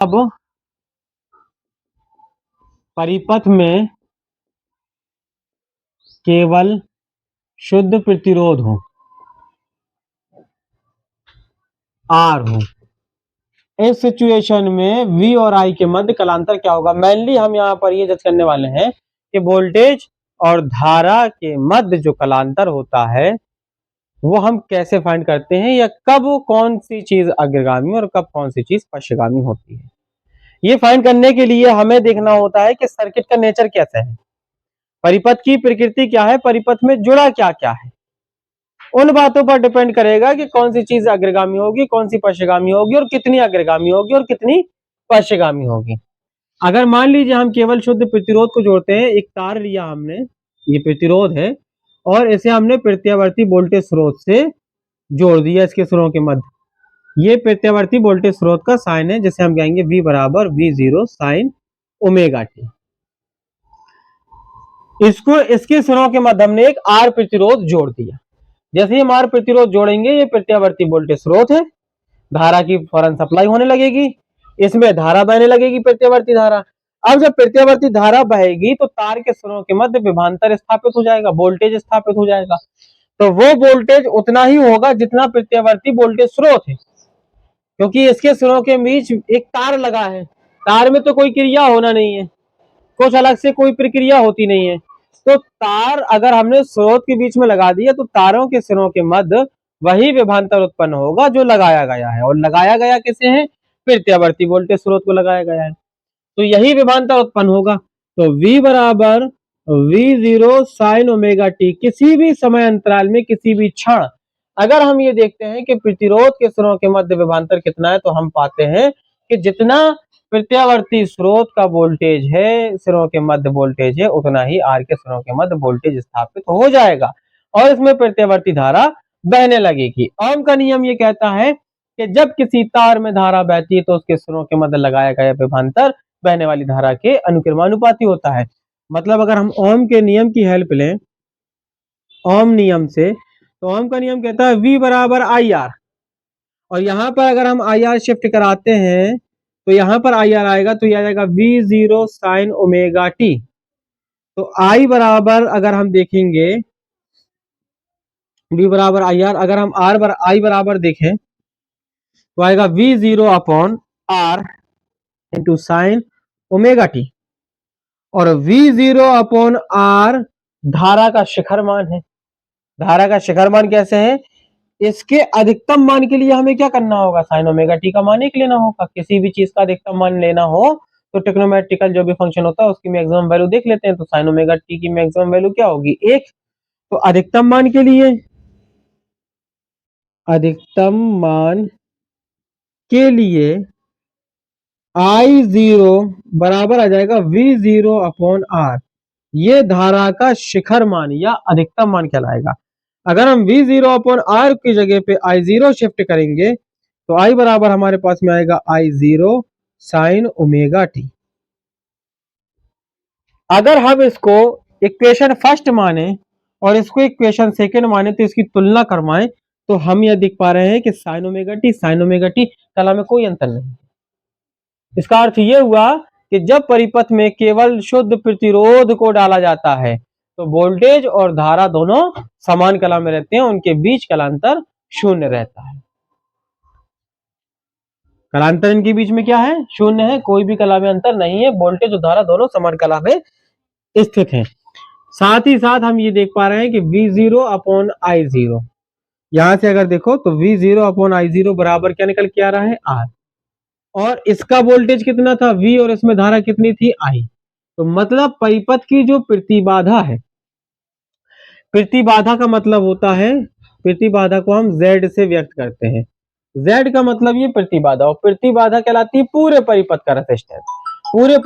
अब परिपथ में केवल शुद्ध प्रतिरोध हो, R हो, इस सिचुएशन में V और I के मध्य कलांतर क्या होगा। मेनली हम यहाँ पर ये जज करने वाले हैं कि वोल्टेज और धारा के मध्य जो कलांतर होता है वो हम कैसे फाइंड करते हैं, या कब कौन सी चीज अग्रगामी और कब कौन सी चीज पश्चगामी होती है। ये फाइंड करने के लिए हमें देखना होता है कि सर्किट का नेचर कैसा है, परिपथ की प्रकृति क्या है, परिपथ में जुड़ा क्या क्या है। उन बातों पर डिपेंड करेगा कि कौन सी चीज अग्रगामी होगी, कौन सी पश्चगामी होगी, और कितनी अग्रगामी होगी और कितनी पश्चगामी होगी। अगर मान लीजिए हम केवल शुद्ध प्रतिरोध को जोड़ते हैं, एक तार लिया हमने, ये प्रतिरोध है, और इसे हमने प्रत्यावर्ती वोल्टेज स्रोत से जोड़ दिया इसके सिरों के मध्य। ये प्रत्यावर्ती वोल्टेज स्रोत का साइन है, जिसे हम कहेंगे V बराबर V0 साइन ओमेगा टी। इसको इसके सिरों के मध्य हमने एक R प्रतिरोध जोड़ दिया। जैसे ही हम R प्रतिरोध जोड़ेंगे, ये प्रत्यावर्ती वोल्टेज स्रोत है, धारा की फौरन सप्लाई होने लगेगी, इसमें धारा बहने लगेगी, प्रत्यावर्ती धारा। अब जब प्रत्यावर्ती धारा बहेगी तो तार के सिरों के मध्य विभवांतर स्थापित हो जाएगा, वोल्टेज स्थापित हो जाएगा। तो वो वोल्टेज उतना ही होगा जितना प्रत्यावर्ती वोल्टेज स्रोत है, क्योंकि इसके सिरों के बीच एक तार लगा है। तार में तो कोई क्रिया होना नहीं है, कुछ अलग से कोई प्रक्रिया होती नहीं है। तो तार अगर हमने स्रोत के बीच में लगा दिया तो तारों के सिरों के मध्य वही विभवांतर उत्पन्न होगा जो लगाया गया है। और लगाया गया किसे है, प्रत्यावर्ती वोल्टेज स्रोत को लगाया गया है, तो यही विभवांतर उत्पन्न होगा। तो V बराबर V0 साइन ओमेगा टी। किसी भी समय अंतराल में, किसी भी क्षण अगर हम ये देखते हैं कि प्रतिरोध के सिरों के मध्य विभवांतर कितना है, तो हम पाते हैं कि जितना प्रत्यावर्ती स्रोत का वोल्टेज है, सिरों के मध्य वोल्टेज है, उतना ही R के सिरों के मध्य वोल्टेज स्थापित हो जाएगा और इसमें प्रत्यावर्ती धारा बहने लगेगी। ओम का नियम ये कहता है कि जब किसी तार में धारा बहती है तो उसके सिरों के मध्य लगाया गया विभवांतर बहने वाली धारा के अनुक्रमानुपाती होता है। मतलब अगर हम ओम के नियम की हेल्प लें, ओम नियम से, तो ओम का नियम कहता है V बराबर IR, और यहां पर अगर हम IR शिफ्ट कराते हैं तो यहां पर IR आएगा, तो यह आ जाएगा V0 साइन ओमेगा टी। तो I बराबर अगर हम देखेंगे V बराबर IR, अगर हम I बराबर देखें तो आएगा V0 upon R into sine omega T, और V0 अपॉन R धारा का शिखर मान है। धारा का शिखर मान कैसे है, इसके अधिकतम मान के लिए हमें क्या करना होगा, साइन ओमेगा टी का मान एक लेना होगा। किसी भी चीज का अधिकतम मान लेना हो तो ट्रिग्नोमेट्रिकल जो भी फंक्शन होता है उसकी मैक्सिमम वैल्यू देख लेते हैं। तो साइन ओमेगा टी की मैक्सिमम वैल्यू क्या होगी, 1। तो अधिकतम मान के लिए, अधिकतम मान के लिए I0 बराबर आ जाएगा V0 अपॉन R। ये धारा का शिखर मान या अधिकतम मान कहलाएगा। अगर हम V0 अपॉन R की जगह पे I0 शिफ्ट करेंगे तो I बराबर हमारे पास में आएगा I0 साइन ओमेगा टी। अगर हम इसको इक्वेशन फर्स्ट माने और इसको इक्वेशन सेकंड माने तो इसकी तुलना करवाएं तो हम यह देख पा रहे हैं कि साइन ओमेगा टी कला में कोई अंतर नहीं। इसका अर्थ यह हुआ कि जब परिपथ में केवल शुद्ध प्रतिरोध को डाला जाता है तो वोल्टेज और धारा दोनों समान कला में रहते हैं, उनके बीच कलांतर शून्य रहता है। कलांतर इनके बीच में क्या है, शून्य है, कोई भी कला में अंतर नहीं है, वोल्टेज और धारा दोनों समान कला में स्थित हैं। साथ ही साथ हम ये देख पा रहे हैं कि V0 अपॉन I0, यहां से अगर देखो तो V0 अपॉन I0 बराबर क्या निकल के आ रहा है, R, और इसका वोल्टेज कितना था V और इसमें धारा कितनी थी I। तो मतलब परिपथ की जो प्रतिबाधा है, प्रतिबाधा का मतलब होता है, प्रतिबाधा को हम Z से व्यक्त करते हैं। Z का मतलब ये प्रतिबाधा, और प्रतिबाधा कहलाती है पूरे परिपथ का रेजिस्टेंस। पूरे